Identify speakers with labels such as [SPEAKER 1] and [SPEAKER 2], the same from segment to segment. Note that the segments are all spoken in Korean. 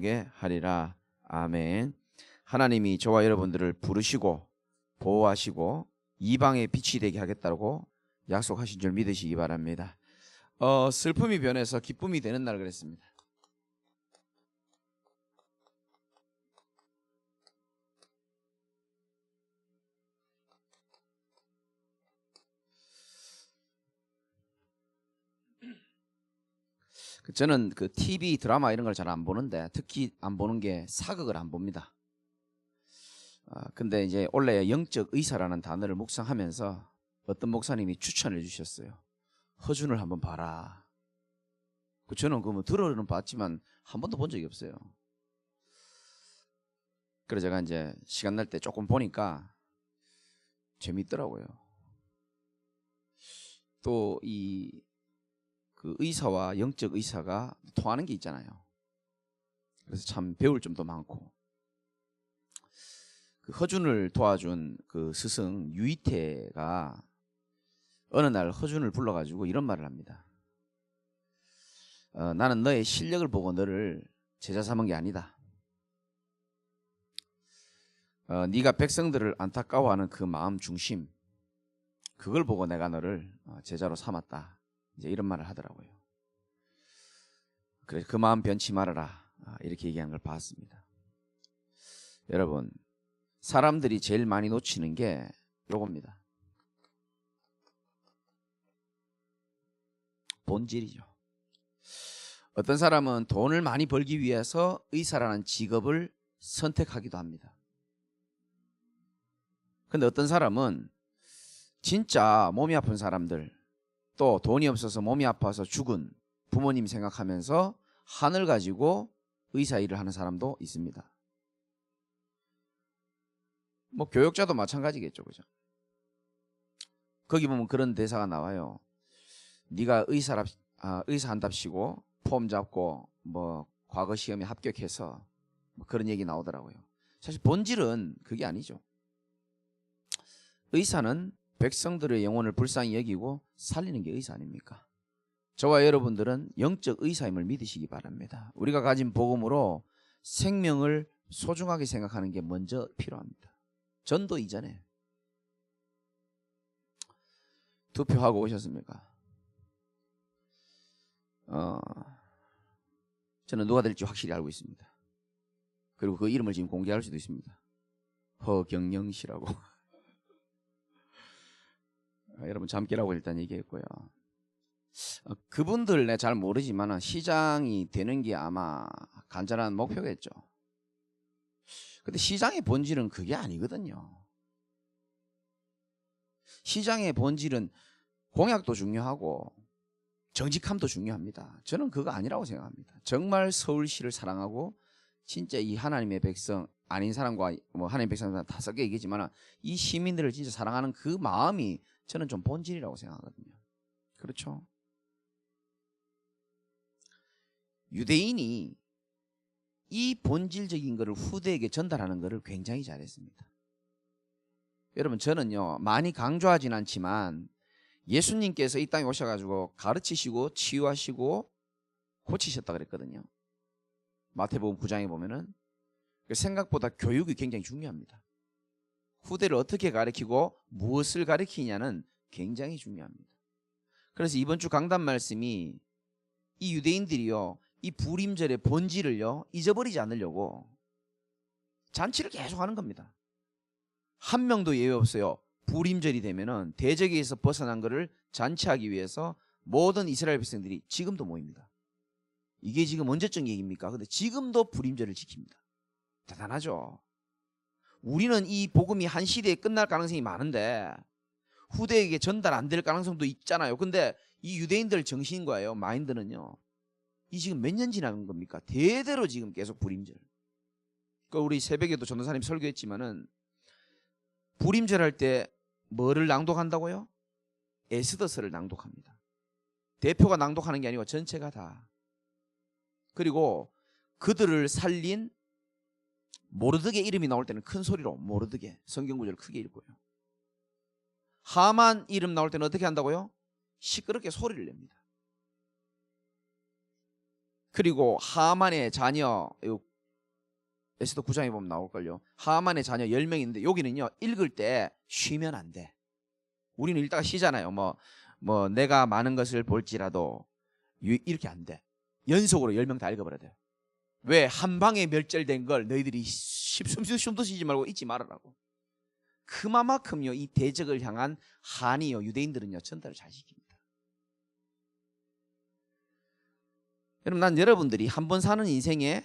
[SPEAKER 1] 나오게 하리라. 아멘. 하나님이 저와 여러분들을 부르시고 보호하시고 이방의 빛이 되게 하겠다고 약속하신 줄 믿으시기 바랍니다. 슬픔이 변해서 기쁨이 되는 날 그랬습니다. 저는 그 TV 드라마 이런 걸 잘 안 보는데 특히 안 보는 게 사극을 안 봅니다. 근데 이제 원래 영적 의사라는 단어를 묵상하면서 어떤 목사님이 추천해 주셨어요. 허준을 한번 봐라. 저는 그뭐 들어는 봤지만 한 번도 본 적이 없어요. 그래서 제가 이제 시간 날 때 조금 보니까 재밌더라고요. 또 그 의사와 영적 의사가 통하는 게 있잖아요. 그래서 참 배울 점도 많고. 그 허준을 도와준 그 스승 유이태가 어느 날 허준을 불러가지고 이런 말을 합니다. 나는 너의 실력을 보고 너를 제자 삼은 게 아니다. 네가 백성들을 안타까워하는 그 마음 중심, 그걸 보고 내가 너를 제자로 삼았다. 이제 이런 말을 하더라고요. 그래서 그 마음 변치 말아라. 이렇게 얘기하는 걸 봤습니다. 여러분, 사람들이 제일 많이 놓치는 게 요겁니다. 본질이죠. 어떤 사람은 돈을 많이 벌기 위해서 의사라는 직업을 선택하기도 합니다. 근데 어떤 사람은 진짜 몸이 아픈 사람들, 또 돈이 없어서 몸이 아파서 죽은 부모님 생각하면서 한을 가지고 의사 일을 하는 사람도 있습니다. 뭐 교육자도 마찬가지겠죠, 그죠? 거기 보면 그런 대사가 나와요. 네가 의사 한답시고 폼 잡고 뭐 과거 시험에 합격해서 뭐 그런 얘기 나오더라고요. 사실 본질은 그게 아니죠. 의사는 백성들의 영혼을 불쌍히 여기고 살리는 게 의사 아닙니까? 저와 여러분들은 영적 의사임을 믿으시기 바랍니다. 우리가 가진 복음으로 생명을 소중하게 생각하는 게 먼저 필요합니다. 전도 이전에. 투표하고 오셨습니까? 저는 누가 될지 확실히 알고 있습니다. 그리고 그 이름을 지금 공개할 수도 있습니다. 허경영 씨라고. 여러분 잠기라고 일단 얘기했고요. 그분들 내가 잘 모르지만 시장이 되는 게 아마 간절한 목표겠죠. 근데 시장의 본질은 그게 아니거든요. 시장의 본질은 공약도 중요하고 정직함도 중요합니다. 저는 그거 아니라고 생각합니다. 정말 서울시를 사랑하고 진짜 이 하나님의 백성 아닌 사람과 뭐 하나님의 백성 다 섞여 얘기지만 이 시민들을 진짜 사랑하는 그 마음이 저는 좀 본질이라고 생각하거든요. 그렇죠? 유대인이 이 본질적인 것을 후대에게 전달하는 것을 굉장히 잘했습니다. 여러분 저는요 많이 강조하진 않지만 예수님께서 이 땅에 오셔가지고 가르치시고 치유하시고 고치셨다 그랬거든요. 마태복음 9장에 보면은 생각보다 교육이 굉장히 중요합니다. 후대를 어떻게 가르치고 무엇을 가르치냐는 굉장히 중요합니다. 그래서 이번 주 강단 말씀이 이 유대인들이요 이 불임절의 본질을요 잊어버리지 않으려고 잔치를 계속 하는 겁니다. 한 명도 예외 없어요. 불임절이 되면은 대적에서 벗어난 것을 잔치하기 위해서 모든 이스라엘 백성들이 지금도 모입니다. 이게 지금 언제적 얘기입니까? 근데 지금도 불임절을 지킵니다. 대단하죠. 우리는 이 복음이 한 시대에 끝날 가능성이 많은데 후대에게 전달 안 될 가능성도 있잖아요. 근데 이 유대인들 정신인 거예요. 마인드는요. 이 지금 몇 년 지나는 겁니까? 대대로 지금 계속 불임절. 그러니까 우리 새벽에도 전도사님 설교했지만은 불임절 할 때 뭐를 낭독한다고요? 에스더서를 낭독합니다. 대표가 낭독하는 게 아니고 전체가 다. 그리고 그들을 살린 모르드게 이름이 나올 때는 큰 소리로 모르드게 성경 구절을 크게 읽고요. 하만 이름 나올 때는 어떻게 한다고요? 시끄럽게 소리를 냅니다. 그리고 하만의 자녀 에스더 9장에 보면 나올걸요. 하만의 자녀 10명인데 여기는요, 읽을 때 쉬면 안 돼. 우리는 읽다가 쉬잖아요. 뭐 내가 많은 것을 볼지라도 이렇게 안 돼. 연속으로 10명 다 읽어버려야 돼. 왜? 한 방에 멸절된 걸 너희들이 숨도 쉬지 말고 잊지 말으라고. 그만큼요, 이 대적을 향한 한이요, 유대인들은요, 전달을 잘 시킵니다. 여러분, 난 여러분들이 한번 사는 인생에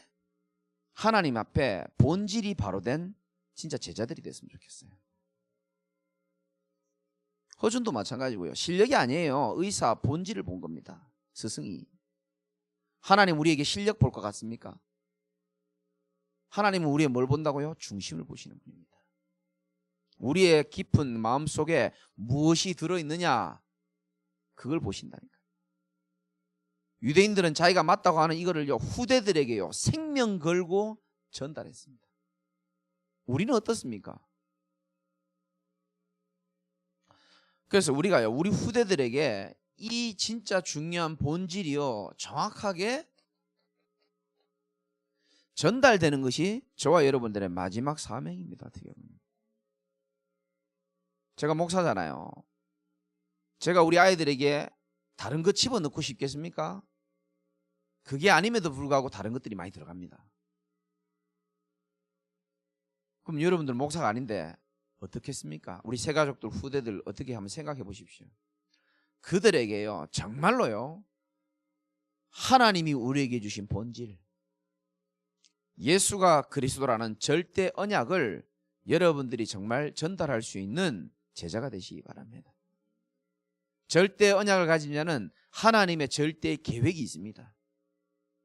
[SPEAKER 1] 하나님 앞에 본질이 바로 된 진짜 제자들이 됐으면 좋겠어요. 허준도 마찬가지고요. 실력이 아니에요. 의사 본질을 본 겁니다. 스승이. 하나님 우리에게 실력 볼 것 같습니까? 하나님은 우리의 뭘 본다고요? 중심을 보시는 분입니다. 우리의 깊은 마음속에 무엇이 들어있느냐, 그걸 보신다니까. 유대인들은 자기가 맞다고 하는 이거를요, 후대들에게요, 생명 걸고 전달했습니다. 우리는 어떻습니까? 그래서 우리가요, 우리 후대들에게 이 진짜 중요한 본질이요, 정확하게 전달되는 것이 저와 여러분들의 마지막 사명입니다. 어떻게 보면. 제가 목사잖아요. 제가 우리 아이들에게 다른 것 집어넣고 싶겠습니까? 그게 아님에도 불구하고 다른 것들이 많이 들어갑니다. 그럼 여러분들 목사가 아닌데 어떻겠습니까? 우리 새 가족들, 후대들 어떻게 한번 생각해 보십시오. 그들에게요, 정말로요, 하나님이 우리에게 주신 본질, 예수가 그리스도라는 절대 언약을 여러분들이 정말 전달할 수 있는 제자가 되시기 바랍니다. 절대 언약을 가진 자는 하나님의 절대 계획이 있습니다.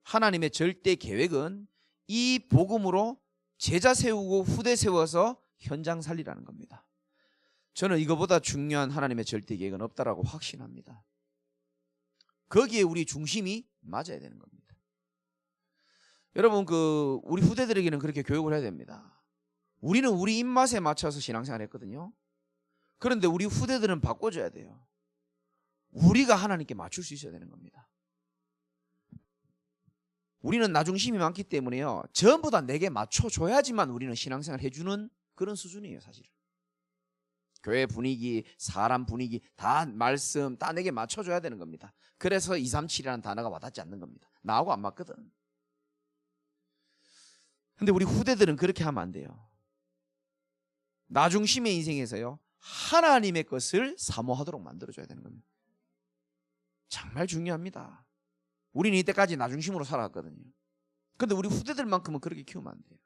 [SPEAKER 1] 하나님의 절대 계획은 이 복음으로 제자 세우고 후대 세워서 현장 살리라는 겁니다. 저는 이거보다 중요한 하나님의 절대 계획은 없다라고 확신합니다. 거기에 우리 중심이 맞아야 되는 겁니다. 여러분, 우리 후대들에게는 그렇게 교육을 해야 됩니다. 우리는 우리 입맛에 맞춰서 신앙생활 했거든요. 그런데 우리 후대들은 바꿔줘야 돼요. 우리가 하나님께 맞출 수 있어야 되는 겁니다. 우리는 나중심이 많기 때문에요, 전부 다 내게 맞춰줘야지만 우리는 신앙생활 해주는 그런 수준이에요. 사실은 교회 분위기, 사람 분위기, 다 말씀 다 내게 맞춰줘야 되는 겁니다. 그래서 237이라는 단어가 와닿지 않는 겁니다. 나하고 안 맞거든. 근데 우리 후대들은 그렇게 하면 안 돼요. 나중심의 인생에서요, 하나님의 것을 사모하도록 만들어줘야 되는 겁니다. 정말 중요합니다. 우리는 이때까지 나중심으로 살아왔거든요. 근데 우리 후대들만큼은 그렇게 키우면 안 돼요.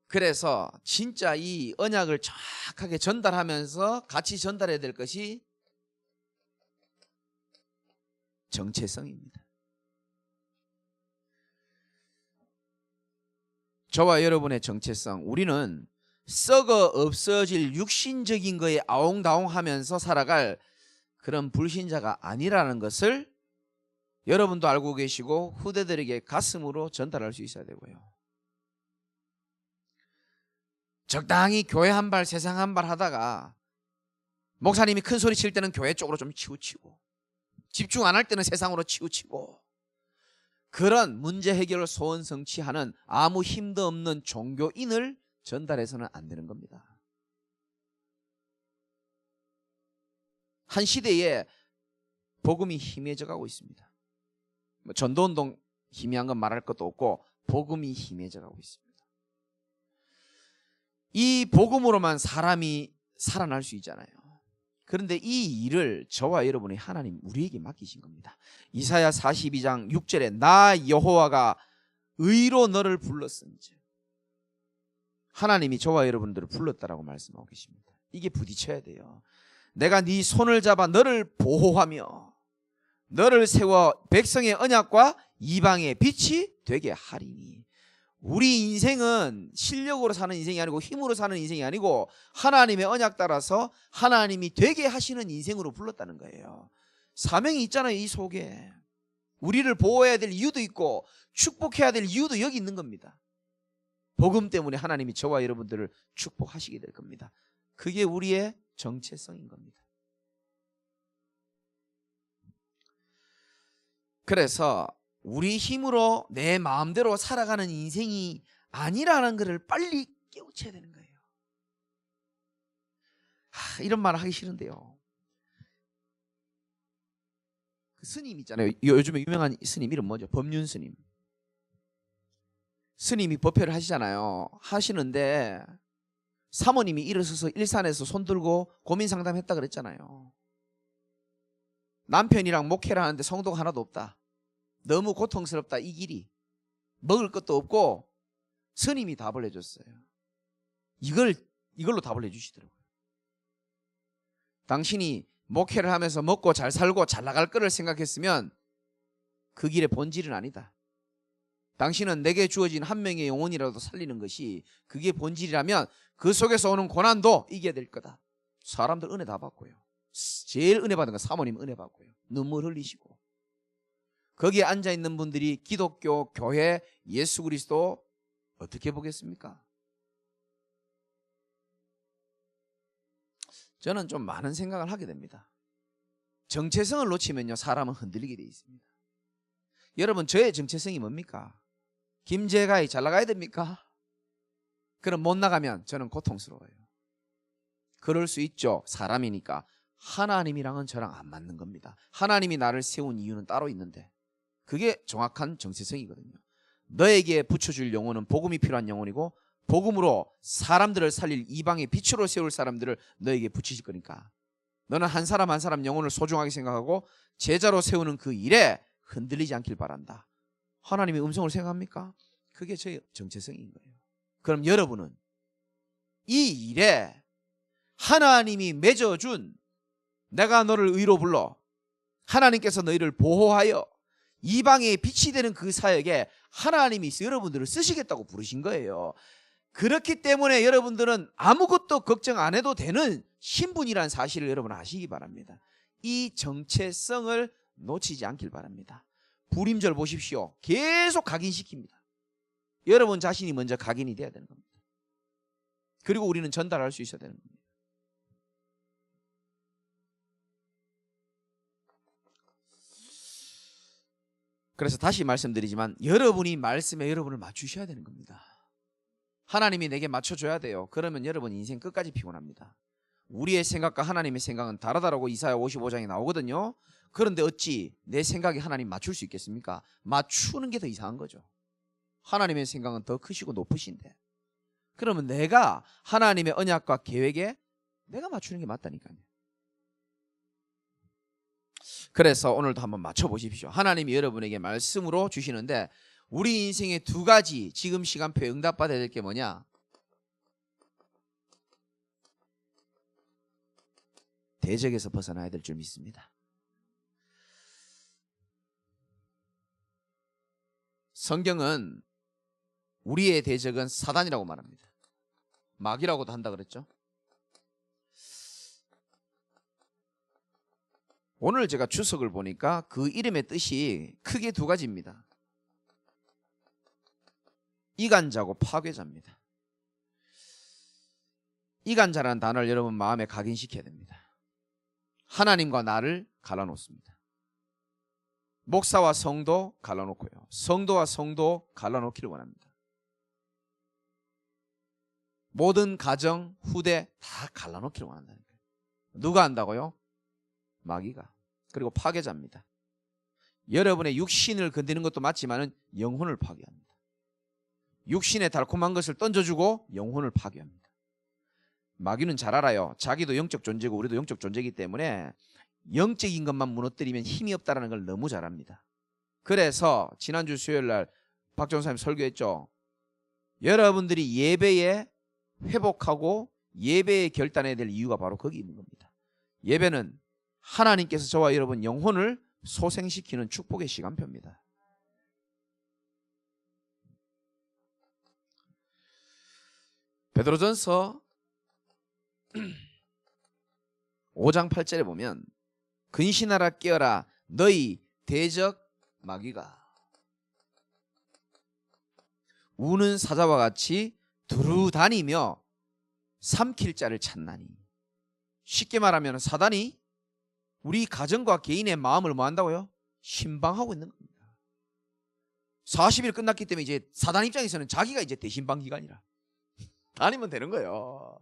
[SPEAKER 1] 그래서 진짜 이 언약을 정확하게 전달하면서 같이 전달해야 될 것이 정체성입니다. 저와 여러분의 정체성, 우리는 썩어 없어질 육신적인 거에 아웅다웅하면서 살아갈 그런 불신자가 아니라는 것을 여러분도 알고 계시고 후대들에게 가슴으로 전달할 수 있어야 되고요. 적당히 교회 한 발 세상 한 발 하다가 목사님이 큰 소리 칠 때는 교회 쪽으로 좀 치우치고, 집중 안 할 때는 세상으로 치우치고, 그런 문제 해결을 소원 성취하는 아무 힘도 없는 종교인을 전달해서는 안 되는 겁니다. 한 시대에 복음이 희미해져 가고 있습니다. 전도운동 희미한 건 말할 것도 없고 복음이 희미해져 가고 있습니다. 이 복음으로만 사람이 살아날 수 있잖아요. 그런데 이 일을 저와 여러분이 하나님 우리에게 맡기신 겁니다. 이사야 42장 6절에 나 여호와가 의로 너를 불렀은즉, 하나님이 저와 여러분들을 불렀다라고 말씀하고 계십니다. 이게 부딪혀야 돼요. 내가 네 손을 잡아 너를 보호하며 너를 세워 백성의 언약과 이방의 빛이 되게 하리니. 우리 인생은 실력으로 사는 인생이 아니고 힘으로 사는 인생이 아니고 하나님의 언약 따라서 하나님이 되게 하시는 인생으로 불렀다는 거예요. 사명이 있잖아요. 이 속에 우리를 보호해야 될 이유도 있고 축복해야 될 이유도 여기 있는 겁니다. 복음 때문에 하나님이 저와 여러분들을 축복하시게 될 겁니다. 그게 우리의 정체성인 겁니다. 그래서 우리 힘으로 내 마음대로 살아가는 인생이 아니라는 것을 빨리 깨우쳐야 되는 거예요. 이런 말 하기 싫은데요. 그 스님 있잖아요. 요즘에 유명한 스님 이름 뭐죠? 법륜 스님. 스님이 법회를 하시잖아요. 하시는데 사모님이 일어서서 일산에서 손 들고 고민 상담했다 그랬잖아요. 남편이랑 목회를 하는데 성도가 하나도 없다. 너무 고통스럽다. 이 길이. 먹을 것도 없고 스님이 답을 해줬어요. 이걸로 답을 해주시더라고요. 당신이 목회를 하면서 먹고 잘 살고 잘 나갈 거를 생각했으면 그 길의 본질은 아니다. 당신은 내게 주어진 한 명의 영혼이라도 살리는 것이 그게 본질이라면 그 속에서 오는 고난도 이겨야 될 거다. 사람들 은혜 다 받고요. 제일 은혜 받은 건 사모님 은혜 받고요. 눈물 흘리시고. 거기에 앉아있는 분들이 기독교, 교회, 예수 그리스도 어떻게 보겠습니까? 저는 좀 많은 생각을 하게 됩니다. 정체성을 놓치면요 사람은 흔들리게 돼 있습니다. 여러분 저의 정체성이 뭡니까? 김재가이 잘 나가야 됩니까? 그럼 못 나가면 저는 고통스러워요. 그럴 수 있죠. 사람이니까. 하나님이랑은 저랑 안 맞는 겁니다. 하나님이 나를 세운 이유는 따로 있는데 그게 정확한 정체성이거든요. 너에게 붙여줄 영혼은 복음이 필요한 영혼이고 복음으로 사람들을 살릴 이방의 빛으로 세울 사람들을 너에게 붙이실 거니까 너는 한 사람 한 사람 영혼을 소중하게 생각하고 제자로 세우는 그 일에 흔들리지 않길 바란다. 하나님의 음성을 생각합니까? 그게 저의 정체성인 거예요. 그럼 여러분은 이 일에 하나님이 맺어준 내가 너를 의로 불러 하나님께서 너희를 보호하여 이방의 빛이 되는 그 사역에 하나님이 여러분들을 쓰시겠다고 부르신 거예요. 그렇기 때문에 여러분들은 아무것도 걱정 안 해도 되는 신분이라는 사실을 여러분 아시기 바랍니다. 이 정체성을 놓치지 않길 바랍니다. 불임절 보십시오. 계속 각인시킵니다. 여러분 자신이 먼저 각인이 돼야 되는 겁니다. 그리고 우리는 전달할 수 있어야 되는 겁니다. 그래서 다시 말씀드리지만 여러분이 말씀에 여러분을 맞추셔야 되는 겁니다. 하나님이 내게 맞춰줘야 돼요. 그러면 여러분 인생 끝까지 피곤합니다. 우리의 생각과 하나님의 생각은 다르다라고 이사야 55장에 나오거든요. 그런데 어찌 내 생각이 하나님 맞출 수 있겠습니까? 맞추는 게 더 이상한 거죠. 하나님의 생각은 더 크시고 높으신데 그러면 내가 하나님의 언약과 계획에 내가 맞추는 게 맞다니까요. 그래서 오늘도 한번 맞춰보십시오. 하나님이 여러분에게 말씀으로 주시는데 우리 인생의 두 가지 지금 시간표에 응답받아야 될 게 뭐냐? 대적에서 벗어나야 될 줄 믿습니다. 성경은 우리의 대적은 사단이라고 말합니다. 마귀라고도 한다 그랬죠. 오늘 제가 주석을 보니까 그 이름의 뜻이 크게 두 가지입니다. 이간자고 파괴자입니다. 이간자라는 단어를 여러분 마음에 각인시켜야 됩니다. 하나님과 나를 갈라놓습니다. 목사와 성도 갈라놓고요. 성도와 성도 갈라놓기를 원합니다. 모든 가정, 후대 다 갈라놓기를 원한다는 거예요. 누가 한다고요? 마귀가. 그리고 파괴자입니다. 여러분의 육신을 건드리는 것도 맞지만 영혼을 파괴합니다. 육신의 달콤한 것을 던져주고 영혼을 파괴합니다. 마귀는 잘 알아요. 자기도 영적 존재고 우리도 영적 존재이기 때문에 영적인 것만 무너뜨리면 힘이 없다는 걸 너무 잘 압니다. 그래서 지난주 수요일날 박정사님 설교했죠. 여러분들이 예배에 회복하고 예배에 결단해야 될 이유가 바로 거기 있는 겁니다. 예배는 하나님께서 저와 여러분 영혼을 소생시키는 축복의 시간표입니다. 베드로전서 5장 8절에 보면 근신하라 깨어라 너희 대적 마귀가 우는 사자와 같이 두루 다니며 삼킬 자를 찾나니. 쉽게 말하면 사단이 우리 가정과 개인의 마음을 뭐 한다고요? 신방하고 있는 겁니다. 40일 끝났기 때문에 이제 사단 입장에서는 자기가 이제 대신방 기간이라 다니면 되는 거예요.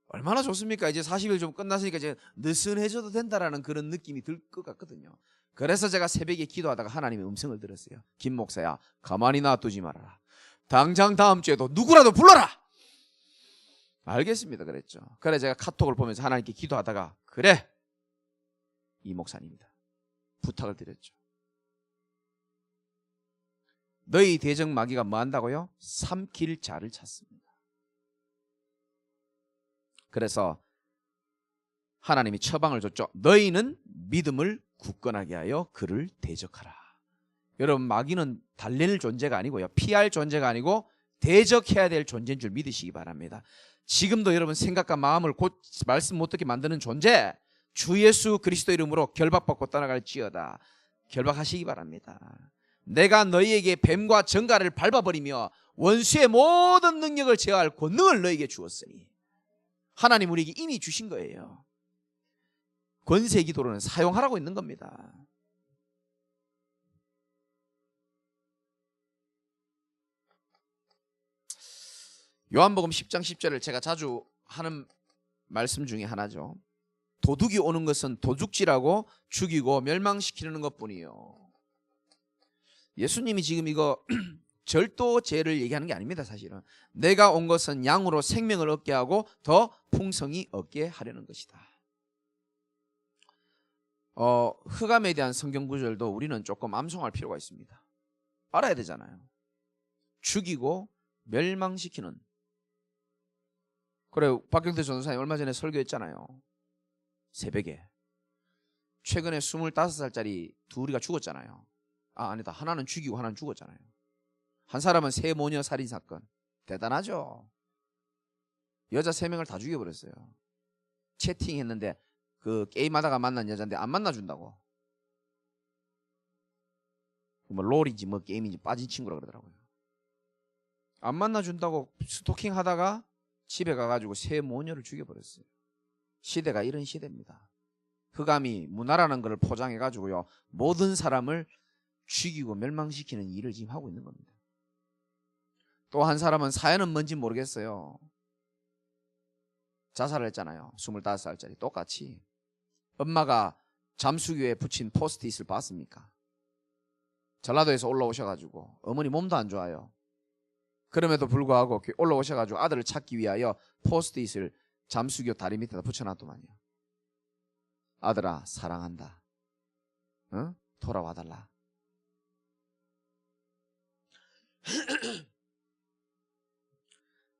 [SPEAKER 1] 얼마나 좋습니까? 이제 40일 좀 끝났으니까 이제 느슨해져도 된다라는 그런 느낌이 들 것 같거든요. 그래서 제가 새벽에 기도하다가 하나님의 음성을 들었어요. 김 목사야, 가만히 놔두지 말아라. 당장 다음 주에도 누구라도 불러라. 알겠습니다 그랬죠. 그래 제가 카톡을 보면서 하나님께 기도하다가 그래 이 목사님이다 부탁을 드렸죠. 너희 대적 마귀가 뭐 한다고요? 삼킬 자를 찾습니다. 그래서 하나님이 처방을 줬죠. 너희는 믿음을 굳건하게 하여 그를 대적하라. 여러분 마귀는 달랠 존재가 아니고요, 피할 존재가 아니고 대적해야 될 존재인 줄 믿으시기 바랍니다. 지금도 여러분 생각과 마음을 곧 말씀 못 듣게 만드는 존재, 주 예수 그리스도 이름으로 결박받고 떠나갈지어다. 결박하시기 바랍니다. 내가 너희에게 뱀과 정갈을 밟아버리며 원수의 모든 능력을 제어할 권능을 너희에게 주었으니, 하나님 우리에게 이미 주신 거예요. 권세 기도로는 사용하라고 있는 겁니다. 요한복음 10장 10절을 제가 자주 하는 말씀 중에 하나죠. 도둑이 오는 것은 도둑질하고 죽이고 멸망시키는 것뿐이요. 예수님이 지금 이거 절도죄를 얘기하는 게 아닙니다. 사실은 내가 온 것은 양으로 생명을 얻게 하고 더 풍성히 얻게 하려는 것이다. 흑암에 대한 성경 구절도 우리는 조금 암송할 필요가 있습니다. 알아야 되잖아요. 죽이고 멸망시키는. 그래 박경태 전도사님 얼마 전에 설교했잖아요. 새벽에 최근에 25살짜리 둘이가 죽었잖아요. 아니다, 하나는 죽이고 하나는 죽었잖아요. 한 사람은 세 모녀 살인 사건. 대단하죠. 여자 3명을 다 죽여버렸어요. 채팅했는데 그 게임하다가 만난 여자인데 안 만나준다고. 뭐 롤인지 뭐 게임인지 빠진 친구라 그러더라고요. 안 만나준다고 스토킹하다가 집에 가가지고 세 모녀를 죽여버렸어요. 시대가 이런 시대입니다. 흑암이 문화라는 것을 포장해가지고요, 모든 사람을 죽이고 멸망시키는 일을 지금 하고 있는 겁니다. 또 한 사람은 사연은 뭔지 모르겠어요. 자살을 했잖아요. 25살짜리. 똑같이 엄마가 잠수교에 붙인 포스트잇을 봤습니까? 전라도에서 올라오셔가지고 어머니 몸도 안 좋아요. 그럼에도 불구하고 올라오셔가지고 아들을 찾기 위하여 포스트잇을 잠수교 다리 밑에다 붙여놨더만요. 아들아 사랑한다. 응? 돌아와달라.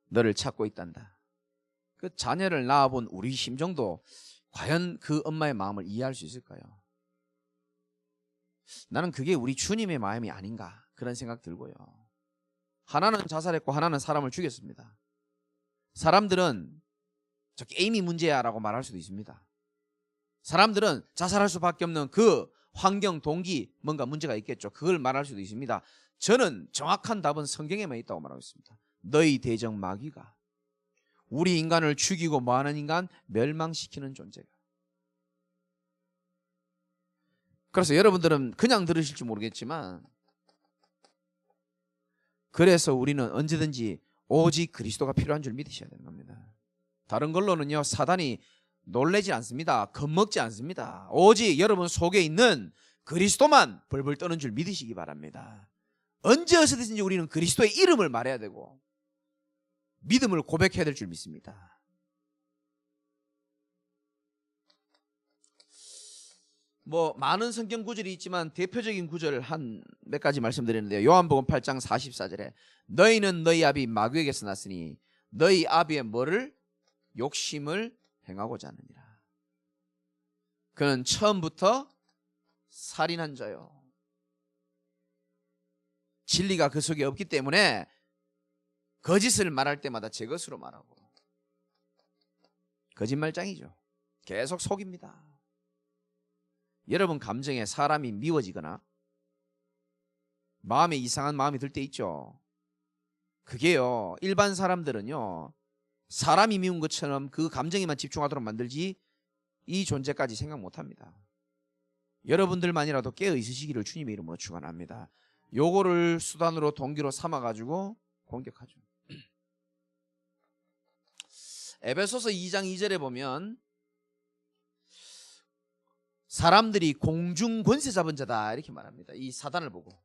[SPEAKER 1] 너를 찾고 있단다. 그 자녀를 낳아본 우리 심정도 과연 그 엄마의 마음을 이해할 수 있을까요? 나는 그게 우리 주님의 마음이 아닌가 그런 생각 들고요. 하나는 자살했고 하나는 사람을 죽였습니다. 사람들은 저 게임이 문제야 라고 말할 수도 있습니다. 사람들은 자살할 수밖에 없는 그 환경, 동기, 뭔가 문제가 있겠죠. 그걸 말할 수도 있습니다. 저는 정확한 답은 성경에만 있다고 말하고 있습니다. 너희 대적 마귀가 우리 인간을 죽이고 뭐하는 인간 멸망시키는 존재가. 그래서 여러분들은 그냥 들으실지 모르겠지만, 그래서 우리는 언제든지 오직 그리스도가 필요한 줄 믿으셔야 되는 겁니다. 다른 걸로는요 사단이 놀래지 않습니다. 겁먹지 않습니다. 오직 여러분 속에 있는 그리스도만 벌벌 떠는 줄 믿으시기 바랍니다. 언제 어디서든지 우리는 그리스도의 이름을 말해야 되고 믿음을 고백해야 될 줄 믿습니다. 뭐 많은 성경 구절이 있지만 대표적인 구절 한 몇 가지 말씀드리는데요. 요한복음 8장 44절에 너희는 너희 아비 마귀에게서 났으니 너희 아비의 뭐를? 욕심을 행하고자 하느니라. 그는 처음부터 살인한 자요. 진리가 그 속에 없기 때문에 거짓을 말할 때마다 제 것으로 말하고 거짓말장이죠. 계속 속입니다. 여러분 감정에 사람이 미워지거나 마음에 이상한 마음이 들 때 있죠. 그게요 일반 사람들은요 사람이 미운 것처럼 그 감정에만 집중하도록 만들지 이 존재까지 생각 못합니다. 여러분들만이라도 깨어 있으시기를 주님의 이름으로 축원합니다. 요거를 수단으로 동기로 삼아가지고 공격하죠. 에베소서 2장 2절에 보면 사람들이 공중 권세 잡은 자다 이렇게 말합니다. 이 사단을 보고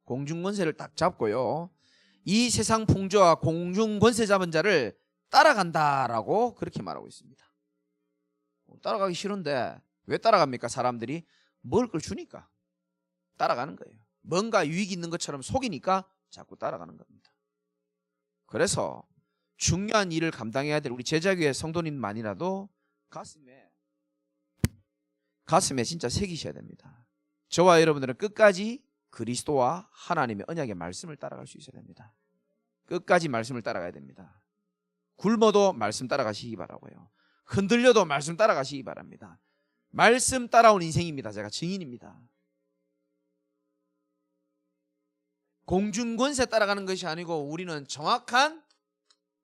[SPEAKER 1] 공중 권세를 딱 잡고요, 이 세상 풍조와 공중 권세 잡은 자를 따라간다라고 그렇게 말하고 있습니다. 따라가기 싫은데 왜 따라갑니까? 사람들이 먹을 걸 주니까 따라가는 거예요. 뭔가 유익 있는 것처럼 속이니까 자꾸 따라가는 겁니다. 그래서 중요한 일을 감당해야 될 우리 제자교회 성도님만이라도 가슴에 진짜 새기셔야 됩니다. 저와 여러분들은 끝까지 그리스도와 하나님의 언약의 말씀을 따라갈 수 있어야 됩니다. 끝까지 말씀을 따라가야 됩니다. 굶어도 말씀 따라가시기 바라고요. 흔들려도 말씀 따라가시기 바랍니다. 말씀 따라온 인생입니다. 제가 증인입니다. 공중권세 따라가는 것이 아니고 우리는 정확한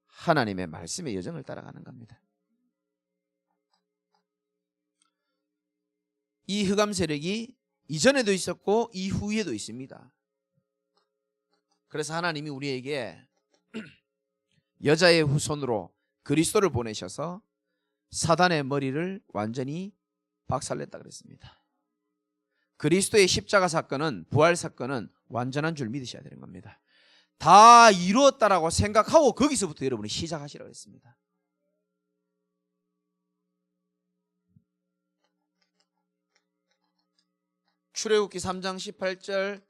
[SPEAKER 1] 하나님의 말씀의 여정을 따라가는 겁니다. 이 흑암 세력이 이전에도 있었고 이후에도 있습니다. 그래서 하나님이 우리에게 여자의 후손으로 그리스도를 보내셔서 사단의 머리를 완전히 박살냈다 그랬습니다. 그리스도의 십자가 사건은, 부활 사건은 완전한 줄 믿으셔야 되는 겁니다. 다 이루었다라고 생각하고 거기서부터 여러분이 시작하시라고 했습니다. 출애굽기 3장 18절,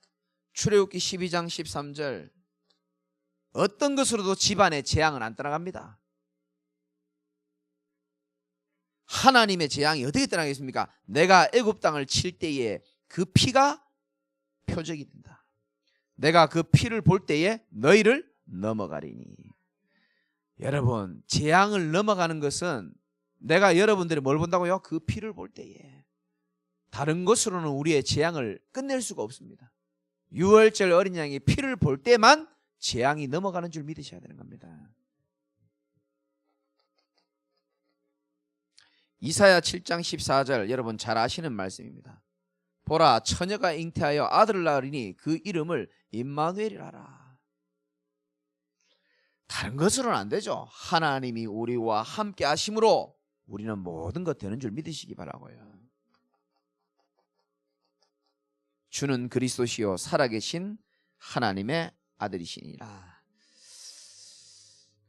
[SPEAKER 1] 출애굽기 12장 13절, 어떤 것으로도 집안의 재앙은 안 떠나갑니다. 하나님의 재앙이 어떻게 떠나겠습니까? 내가 애굽 땅을 칠 때에 그 피가 표적이 된다. 내가 그 피를 볼 때에 너희를 넘어가리니. 여러분, 재앙을 넘어가는 것은 내가 여러분들이 뭘 본다고요? 그 피를 볼 때에. 다른 것으로는 우리의 재앙을 끝낼 수가 없습니다. 유월절 어린 양이 피를 볼 때만 재앙이 넘어가는 줄 믿으셔야 되는 겁니다. 이사야 7장 14절 여러분 잘 아시는 말씀입니다. 보라, 처녀가 잉태하여 아들을 낳으리니 그 이름을 임마누엘이라 하라. 다른 것으로는 안 되죠. 하나님이 우리와 함께 하심으로 우리는 모든 것 되는 줄 믿으시기 바라고요. 주는 그리스도시요 살아계신 하나님의 아들이시니라.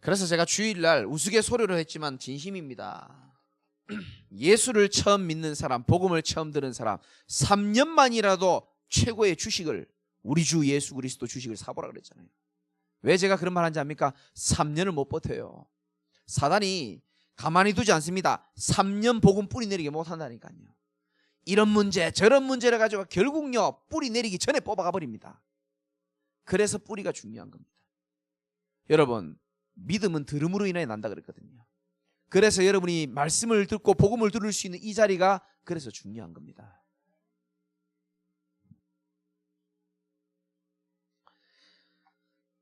[SPEAKER 1] 그래서 제가 주일날 우스갯소리로 했지만 진심입니다. 예수를 처음 믿는 사람, 복음을 처음 들은 사람 3년만이라도 최고의 주식을, 우리 주 예수 그리스도 주식을 사보라 그랬잖아요. 왜 제가 그런 말 하는지 압니까? 3년을 못 버텨요. 사단이 가만히 두지 않습니다. 3년 복음 뿌리 내리게 못한다니까요. 이런 문제 저런 문제를 가지고 결국요 뿌리 내리기 전에 뽑아가 버립니다. 그래서 뿌리가 중요한 겁니다. 여러분, 믿음은 들음으로 인하여 난다 그랬거든요. 그래서 여러분이 말씀을 듣고 복음을 들을 수 있는 이 자리가 그래서 중요한 겁니다.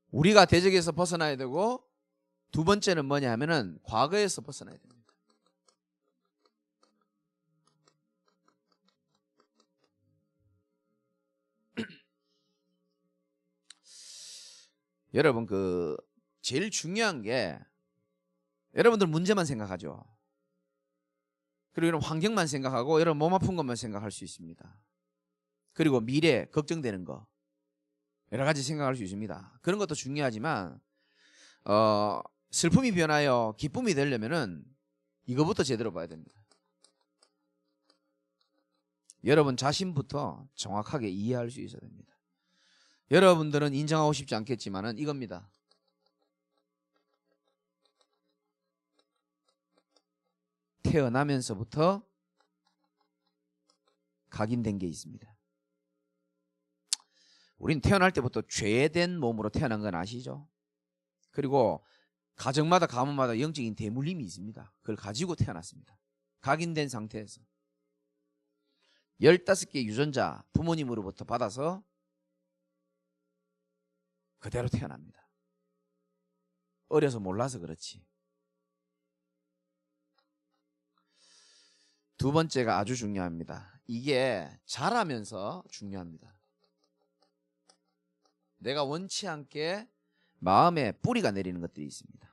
[SPEAKER 1] 우리가 대적에서 벗어나야 되고, 두 번째는 뭐냐 하면은 과거에서 벗어나야 됩니다. 여러분, 제일 중요한 게 여러분들 문제만 생각하죠. 그리고 여러분 환경만 생각하고 여러분 몸 아픈 것만 생각할 수 있습니다. 그리고 미래 걱정되는 거 여러 가지 생각할 수 있습니다. 그런 것도 중요하지만 슬픔이 변하여 기쁨이 되려면은 이거부터 제대로 봐야 됩니다. 여러분 자신부터 정확하게 이해할 수 있어야 됩니다. 여러분들은 인정하고 싶지 않겠지만은 이겁니다. 태어나면서부터 각인된 게 있습니다. 우린 태어날 때부터 죄된 몸으로 태어난 건 아시죠? 그리고 가정마다 가문마다 영적인 대물림이 있습니다. 그걸 가지고 태어났습니다. 각인된 상태에서 15개 유전자 부모님으로부터 받아서 그대로 태어납니다. 어려서 몰라서 그렇지. 두 번째가 아주 중요합니다. 이게 자라면서 중요합니다. 내가 원치 않게 마음에 뿌리가 내리는 것들이 있습니다.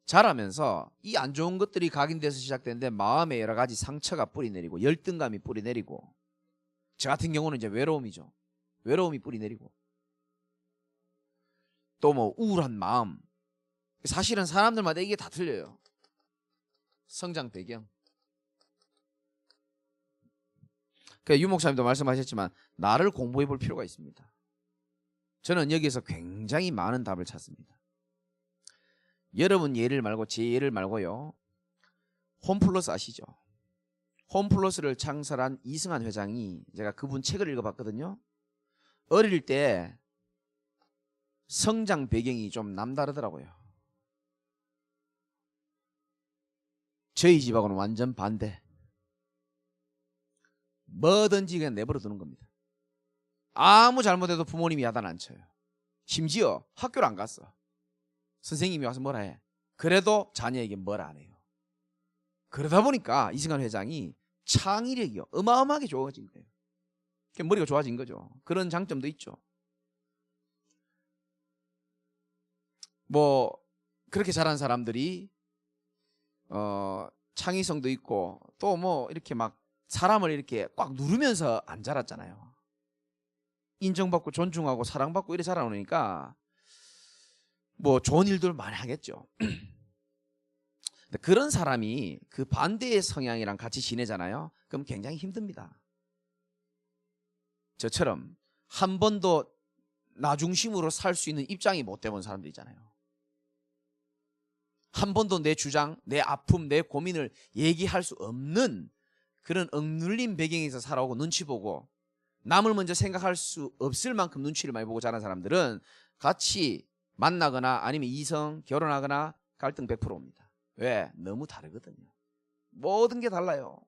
[SPEAKER 1] 자라면서 이 안 좋은 것들이 각인돼서 시작되는데 마음에 여러 가지 상처가 뿌리 내리고 열등감이 뿌리 내리고, 저 같은 경우는 이제 외로움이죠. 외로움이 뿌리 내리고, 또 뭐 우울한 마음. 사실은 사람들마다 이게 다 틀려요. 성장 배경. 유 목사님도 말씀하셨지만 나를 공부해 볼 필요가 있습니다. 저는 여기에서 굉장히 많은 답을 찾습니다. 여러분 예를 말고 제 예를 말고요, 홈플러스 아시죠? 홈플러스를 창설한 이승환 회장이, 제가 그분 책을 읽어봤거든요. 어릴 때 성장 배경이 좀 남다르더라고요. 저희 집하고는 완전 반대. 뭐든지 그냥 내버려 두는 겁니다. 아무 잘못해도 부모님이 야단 안 쳐요. 심지어 학교를 안 갔어. 선생님이 와서 뭐라 해. 그래도 자녀에게 뭐라 안 해요. 그러다 보니까 이승환 회장이 창의력이 어마어마하게 좋아진 거예요. 머리가 좋아진 거죠. 그런 장점도 있죠. 뭐 그렇게 자란 사람들이 창의성도 있고, 또 뭐 이렇게 막 사람을 이렇게 꽉 누르면서 안 자랐잖아요. 인정받고 존중하고 사랑받고 이래 자라오니까 뭐 좋은 일들 많이 하겠죠. 그런 사람이 그 반대의 성향이랑 같이 지내잖아요. 그럼 굉장히 힘듭니다. 저처럼 한 번도 나 중심으로 살 수 있는 입장이 못 돼본 사람들 있잖아요. 한 번도 내 주장, 내 아픔, 내 고민을 얘기할 수 없는 그런 억눌린 배경에서 살아오고 눈치 보고 남을 먼저 생각할 수 없을 만큼 눈치를 많이 보고 자란 사람들은 같이 만나거나 아니면 이성, 결혼하거나 갈등 100%입니다. 왜? 너무 다르거든요. 모든 게 달라요.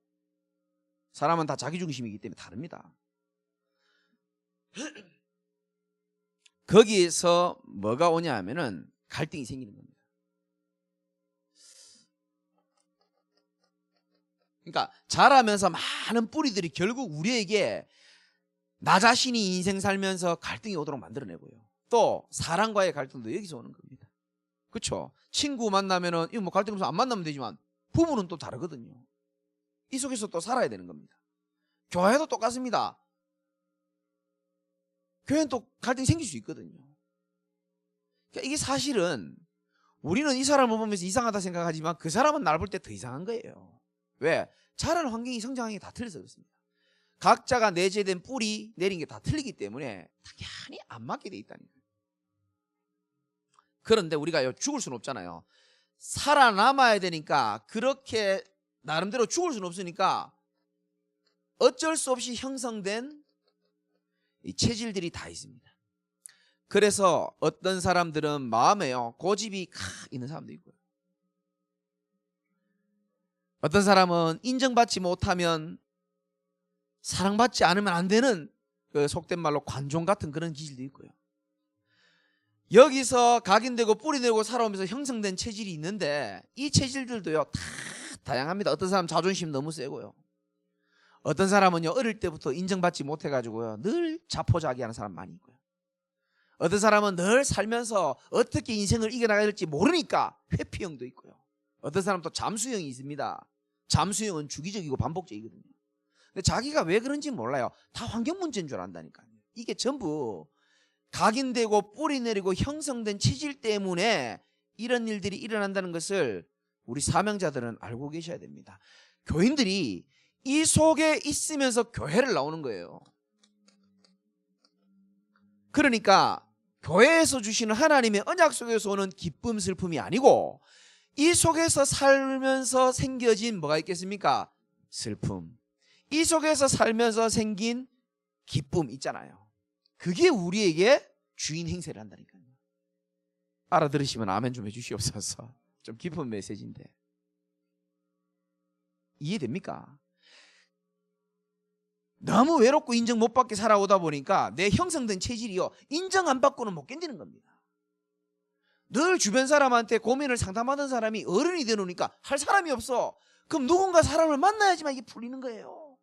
[SPEAKER 1] 사람은 다 자기중심이기 때문에 다릅니다. 거기에서 뭐가 오냐 하면은 갈등이 생기는 겁니다. 그러니까 자라면서 많은 뿌리들이 결국 우리에게 나 자신이 인생 살면서 갈등이 오도록 만들어내고요. 또 사랑과의 갈등도 여기서 오는 겁니다. 그렇죠? 친구 만나면은 이거 뭐 갈등 없어 안 만나면 되지만 부부는 또 다르거든요. 이 속에서 또 살아야 되는 겁니다. 교회도 똑같습니다. 교회는 또 갈등이 생길 수 있거든요. 그러니까 이게 사실은 우리는 이 사람을 보면서 이상하다 생각하지만 그 사람은 나를 볼 때 더 이상한 거예요. 왜? 자란 환경이 성장하는 게 다 틀려서 그렇습니다. 각자가 내재된 뿌리 내린 게 다 틀리기 때문에 당연히 안 맞게 돼 있다니까요. 그런데 우리가 죽을 수는 없잖아요. 살아남아야 되니까 그렇게 나름대로 죽을 수는 없으니까 어쩔 수 없이 형성된 이 체질들이 다 있습니다. 그래서 어떤 사람들은 마음에요 고집이 있는 사람도 있고요. 어떤 사람은 인정받지 못하면 사랑받지 않으면 안 되는 그 속된 말로 관종 같은 그런 기질도 있고요. 여기서 각인되고 뿌리내고 살아오면서 형성된 체질이 있는데 이 체질들도요 다 다양합니다. 어떤 사람은 자존심 너무 세고요. 어떤 사람은요 어릴 때부터 인정받지 못해가지고요 늘 자포자기하는 사람 많이 있고요. 어떤 사람은 늘 살면서 어떻게 인생을 이겨나가야 될지 모르니까 회피형도 있고요. 어떤 사람은 또 잠수형이 있습니다. 잠수형은 주기적이고 반복적이거든요. 근데 자기가 왜 그런지 몰라요. 다 환경 문제인 줄 안다니까요. 이게 전부 각인되고 뿌리 내리고 형성된 체질 때문에 이런 일들이 일어난다는 것을 우리 사명자들은 알고 계셔야 됩니다. 교인들이 이 속에 있으면서 교회를 나오는 거예요. 그러니까 교회에서 주시는 하나님의 언약 속에서 오는 기쁨 슬픔이 아니고 이 속에서 살면서 생겨진 뭐가 있겠습니까? 슬픔. 이 속에서 살면서 생긴 기쁨 있잖아요. 그게 우리에게 주인 행세를 한다니까요. 알아들으시면 아멘 좀 해주시옵소서. 좀 깊은 메시지인데 이해됩니까? 너무 외롭고 인정 못 받게 살아오다 보니까 내 형성된 체질이요 인정 안 받고는 못 견디는 겁니다. 늘 주변 사람한테 고민을 상담하던 사람이 어른이 되놓으니까 할 사람이 없어. 그럼 누군가 사람을 만나야지만 이게 풀리는 거예요.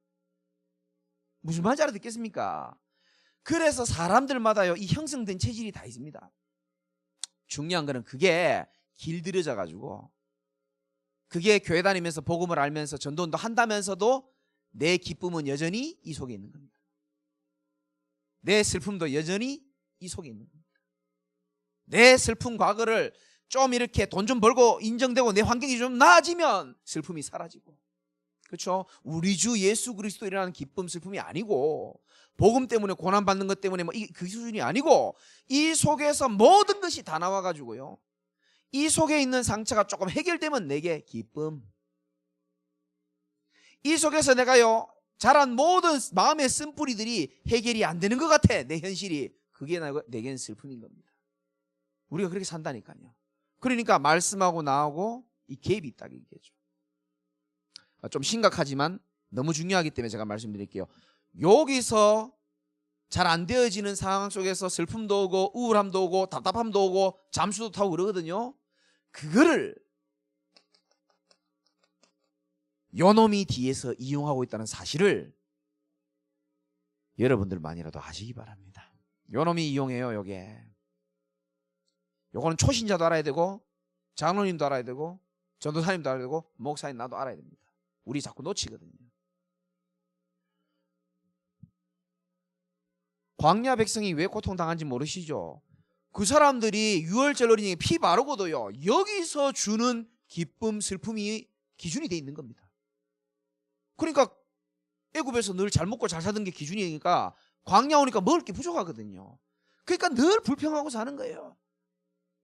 [SPEAKER 1] 무슨 말인지 알아듣겠습니까? 그래서 사람들마다요 이 형성된 체질이 다 있습니다. 중요한 거는 그게 길들여져 가지고 그게 교회 다니면서 복음을 알면서 전도운동 한다면서도 내 기쁨은 여전히 이 속에 있는 겁니다. 내 슬픔도 여전히 이 속에 있는 겁니다. 내 슬픈 과거를 좀 이렇게 돈 좀 벌고 인정되고 내 환경이 좀 나아지면 슬픔이 사라지고, 그렇죠? 우리 주 예수 그리스도라는 기쁨 슬픔이 아니고 복음 때문에 고난받는 것 때문에 그 수준이 아니고 이 속에서 모든 것이 다 나와가지고요 이 속에 있는 상처가 조금 해결되면 내게 기쁨, 이 속에서 내가요 자란 모든 마음의 쓴뿌리들이 해결이 안 되는 것 같아 내 현실이, 그게 내겐 슬픔인 겁니다. 우리가 그렇게 산다니까요. 그러니까 말씀하고 나하고 이 갭이 있다 이게죠. 좀 심각하지만 너무 중요하기 때문에 제가 말씀드릴게요. 여기서 잘 안 되어지는 상황 속에서 슬픔도 오고 우울함도 오고 답답함도 오고 잠수도 타고 그러거든요. 그거를 요놈이 뒤에서 이용하고 있다는 사실을 여러분들만이라도 아시기 바랍니다. 요놈이 이용해요. 요거는 초신자도 알아야 되고 장로님도 알아야 되고 전도사님도 알아야 되고 목사님 나도 알아야 됩니다. 우리 자꾸 놓치거든요. 광야 백성이 왜 고통당한지 모르시죠? 그 사람들이 유월절 어린이에 피 바르고도요 여기서 주는 기쁨 슬픔이 기준이 돼 있는 겁니다. 그러니까 애굽에서 늘 잘 먹고 잘 사던 게 기준이니까 광야 오니까 먹을 게 부족하거든요. 그러니까 늘 불평하고 사는 거예요.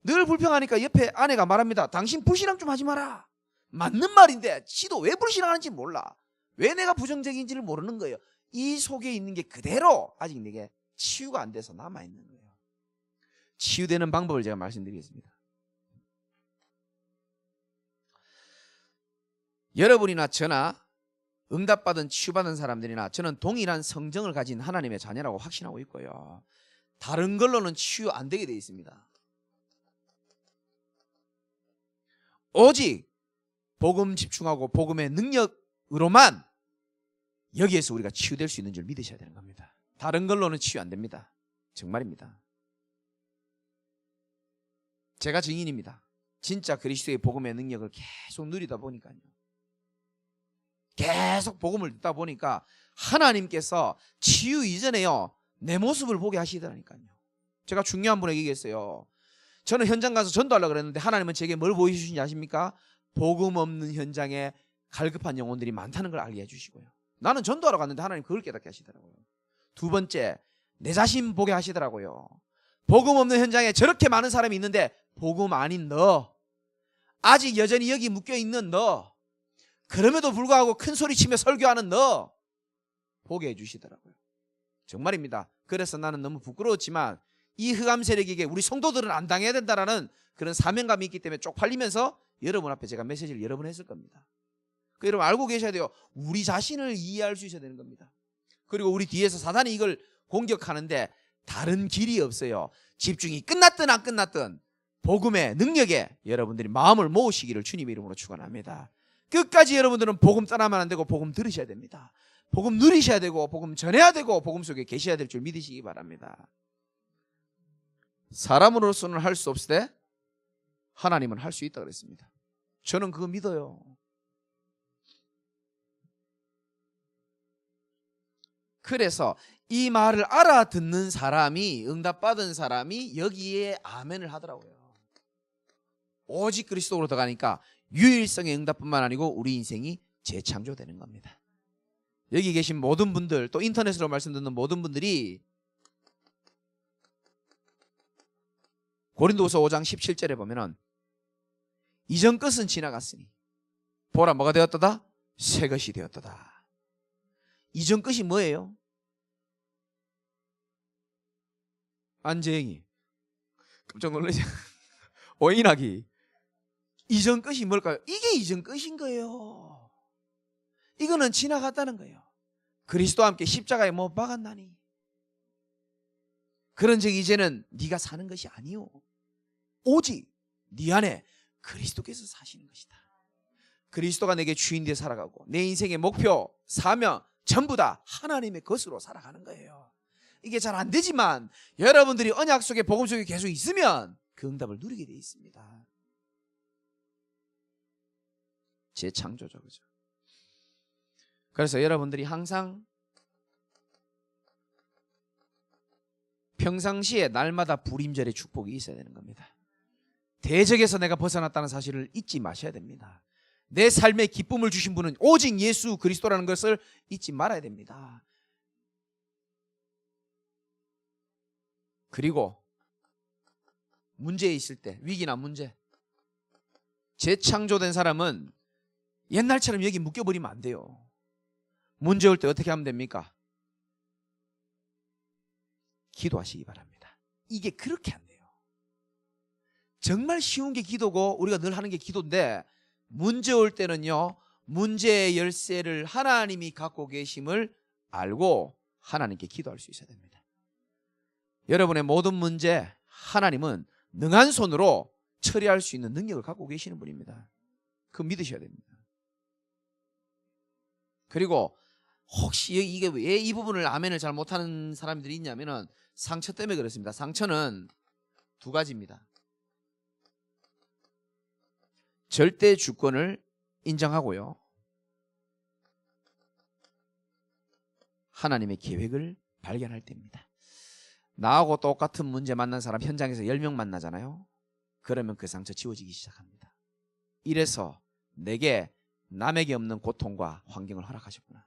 [SPEAKER 1] 늘 불평하니까 옆에 아내가 말합니다. 당신 불신앙 좀 하지 마라. 맞는 말인데 지도 왜 불신앙하는지 몰라. 왜 내가 부정적인지를 모르는 거예요. 이 속에 있는 게 그대로 아직 내게 치유가 안 돼서 남아있는 거예요. 치유되는 방법을 제가 말씀드리겠습니다. 여러분이나 저나 응답받은 치유받은 사람들이나 저는 동일한 성정을 가진 하나님의 자녀라고 확신하고 있고요. 다른 걸로는 치유 안 되게 되어 있습니다. 오직 복음 집중하고 복음의 능력으로만 여기에서 우리가 치유될 수 있는 줄 믿으셔야 되는 겁니다. 다른 걸로는 치유 안 됩니다. 정말입니다. 제가 증인입니다. 진짜 그리스도의 복음의 능력을 계속 누리다 보니까요. 계속 복음을 듣다 보니까 하나님께서 치유 이전에요 내 모습을 보게 하시더라니까요. 제가 중요한 분에게 얘기했어요. 저는 현장 가서 전도하려고 그랬는데 하나님은 제게 뭘 보여주신지 아십니까? 복음 없는 현장에 갈급한 영혼들이 많다는 걸 알게 해주시고요. 나는 전도하러 갔는데 하나님 그걸 깨닫게 하시더라고요. 두 번째, 내 자신 보게 하시더라고요. 복음 없는 현장에 저렇게 많은 사람이 있는데 복음 아닌 너, 아직 여전히 여기 묶여있는 너, 그럼에도 불구하고 큰 소리치며 설교하는 너 보게 해주시더라고요. 정말입니다. 그래서 나는 너무 부끄러웠지만 이 흑암 세력에게 우리 성도들은 안 당해야 된다라는 그런 사명감이 있기 때문에 쪽팔리면서 여러분 앞에 제가 메시지를 여러 번 했을 겁니다. 그 여러분 알고 계셔야 돼요. 우리 자신을 이해할 수 있어야 되는 겁니다. 그리고 우리 뒤에서 사단이 이걸 공격하는데 다른 길이 없어요. 집중이 끝났든 안 끝났든 복음의 능력에 여러분들이 마음을 모으시기를 주님의 이름으로 축원합니다. 끝까지 여러분들은 복음 떠나면 안 되고 복음 들으셔야 됩니다. 복음 누리셔야 되고 복음 전해야 되고 복음 속에 계셔야 될 줄 믿으시기 바랍니다. 사람으로서는 할 수 없을 때 하나님은 할 수 있다 그랬습니다. 저는 그거 믿어요. 그래서 이 말을 알아듣는 사람이, 응답받은 사람이 여기에 아멘을 하더라고요. 오직 그리스도로 들어가니까 유일성의 응답뿐만 아니고 우리 인생이 재창조되는 겁니다. 여기 계신 모든 분들, 또 인터넷으로 말씀 듣는 모든 분들이 고린도후서 5장 17절에 보면은 이전 것은 지나갔으니 보라 뭐가 되었도다? 새 것이 되었도다. 이전 것이 뭐예요? 안재행이 깜짝 놀라지? 오인하기. 이전 것이 뭘까요? 이게 이전 것인 거예요. 이거는 지나갔다는 거예요. 그리스도와 함께 십자가에 못 박았나니. 그런즉 이제는 네가 사는 것이 아니요 오직 네 안에 그리스도께서 사시는 것이다. 그리스도가 내게 주인 되어 살아가고 내 인생의 목표, 사명 전부 다 하나님의 것으로 살아가는 거예요. 이게 잘 안 되지만 여러분들이 언약 속에 복음 속에 계속 있으면 그 응답을 누리게 돼 있습니다. 재창조죠, 그죠? 그래서 여러분들이 항상 평상시에 날마다 불임절의 축복이 있어야 되는 겁니다. 대적에서 내가 벗어났다는 사실을 잊지 마셔야 됩니다. 내 삶에 기쁨을 주신 분은 오직 예수 그리스도라는 것을 잊지 말아야 됩니다. 그리고 문제에 있을 때, 위기나 문제, 재창조된 사람은 옛날처럼 여기 묶여버리면 안 돼요. 문제 올 때 어떻게 하면 됩니까? 기도하시기 바랍니다. 이게 그렇게 안 돼요. 정말 쉬운 게 기도고 우리가 늘 하는 게 기도인데, 문제 올 때는요, 문제의 열쇠를 하나님이 갖고 계심을 알고 하나님께 기도할 수 있어야 됩니다. 여러분의 모든 문제 하나님은 능한 손으로 처리할 수 있는 능력을 갖고 계시는 분입니다. 그거 믿으셔야 됩니다. 그리고 혹시 이게 왜 이 부분을 아멘을 잘 못하는 사람들이 있냐면은 상처 때문에 그렇습니다. 상처는 두 가지입니다. 절대 주권을 인정하고요, 하나님의 계획을 발견할 때입니다. 나하고 똑같은 문제 만난 사람 현장에서 10명 만나잖아요. 그러면 그 상처 지워지기 시작합니다. 이래서 내게 남에게 없는 고통과 환경을 허락하셨구나.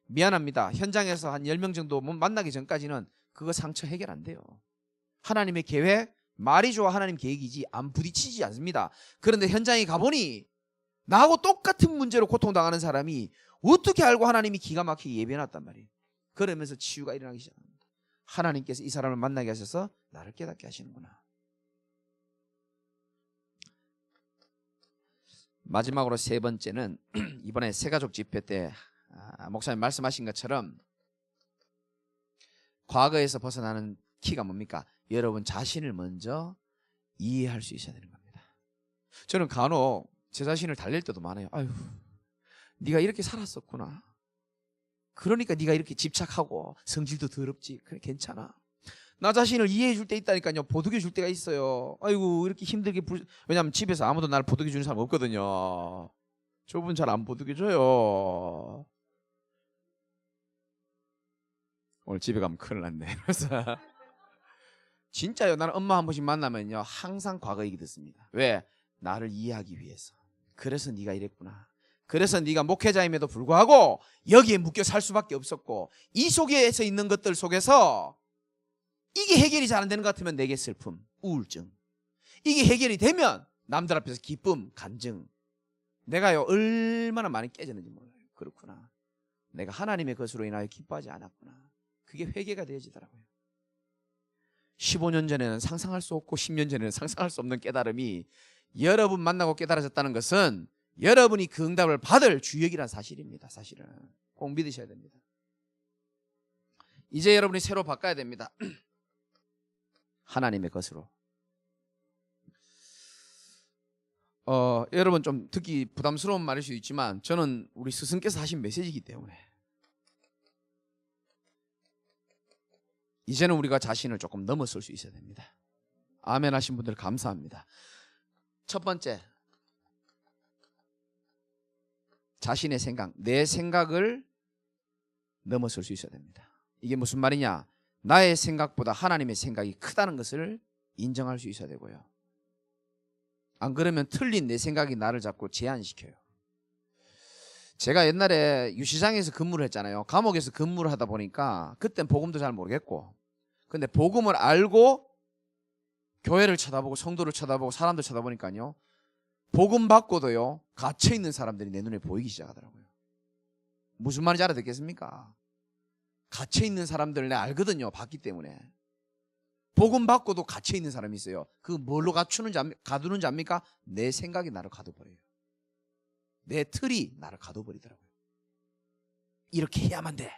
[SPEAKER 1] 미안합니다. 현장에서 한 10명 정도 만나기 전까지는 그거 상처 해결 안 돼요. 하나님의 계획, 말이 좋아 하나님 계획이지 안 부딪히지 않습니다. 그런데 현장에 가보니 나하고 똑같은 문제로 고통당하는 사람이 어떻게 알고 하나님이 기가 막히게 예배해놨단 말이에요. 그러면서 치유가 일어나기 시작합니다. 하나님께서 이 사람을 만나게 하셔서 나를 깨닫게 하시는구나. 마지막으로 세 번째는 이번에 새가족 집회 때 목사님 말씀하신 것처럼 과거에서 벗어나는 키가 뭡니까? 여러분 자신을 먼저 이해할 수 있어야 되는 겁니다. 저는 간혹 제 자신을 달랠 때도 많아요. 아유, 네가 이렇게 살았었구나. 그러니까 네가 이렇게 집착하고 성질도 더럽지. 그래, 괜찮아. 나 자신을 이해해 줄 때 있다니까요. 보듬어 줄 때가 있어요. 아이고 이렇게 힘들게 왜냐하면 집에서 아무도 나를 보듬어 주는 사람 없거든요. 저분 잘 안 보듬어 줘요. 오늘 집에 가면 큰일 났네. 그래서 진짜요. 나는 엄마 한 번씩 만나면요 항상 과거 얘기 듣습니다. 왜? 나를 이해하기 위해서. 그래서 네가 이랬구나. 그래서 네가 목회자임에도 불구하고 여기에 묶여 살 수밖에 없었고, 이 속에서 있는 것들 속에서 이게 해결이 잘 안 되는 것 같으면 내게 슬픔, 우울증, 이게 해결이 되면 남들 앞에서 기쁨, 간증. 내가요 얼마나 많이 깨졌는지 몰라요. 그렇구나. 내가 하나님의 것으로 인하여 기뻐하지 않았구나. 그게 회개가 되어지더라고요. 15년 전에는 상상할 수 없고 10년 전에는 상상할 수 없는 깨달음이 여러분 만나고 깨달아졌다는 것은 여러분이 그 응답을 받을 주역이란 사실입니다. 사실은 꼭 믿으셔야 됩니다. 이제 여러분이 새로 바꿔야 됩니다. 하나님의 것으로. 여러분 좀 듣기 부담스러운 말일 수도 있지만 저는 우리 스승께서 하신 메시지이기 때문에 이제는 우리가 자신을 조금 넘어설 수 있어야 됩니다. 아멘 하신 분들 감사합니다. 첫 번째, 자신의 생각, 내 생각을 넘어설 수 있어야 됩니다. 이게 무슨 말이냐? 나의 생각보다 하나님의 생각이 크다는 것을 인정할 수 있어야 되고요. 안 그러면 틀린 내 생각이 나를 자꾸 제한시켜요. 제가 옛날에 유시장에서 근무를 했잖아요. 감옥에서 근무를 하다 보니까 그땐 복음도 잘 모르겠고, 근데 복음을 알고 교회를 쳐다보고 성도를 쳐다보고 사람들 쳐다보니까요, 복음 받고도요 갇혀있는 사람들이 내 눈에 보이기 시작하더라고요. 무슨 말인지 알아듣겠습니까? 갇혀있는 사람들을 내가 알거든요. 봤기 때문에. 복음 받고도 갇혀있는 사람이 있어요. 그 뭘로 가두는지 압니까? 내 생각이 나를 가둬버려요. 내 틀이 나를 가둬버리더라고요. 이렇게 해야만 돼.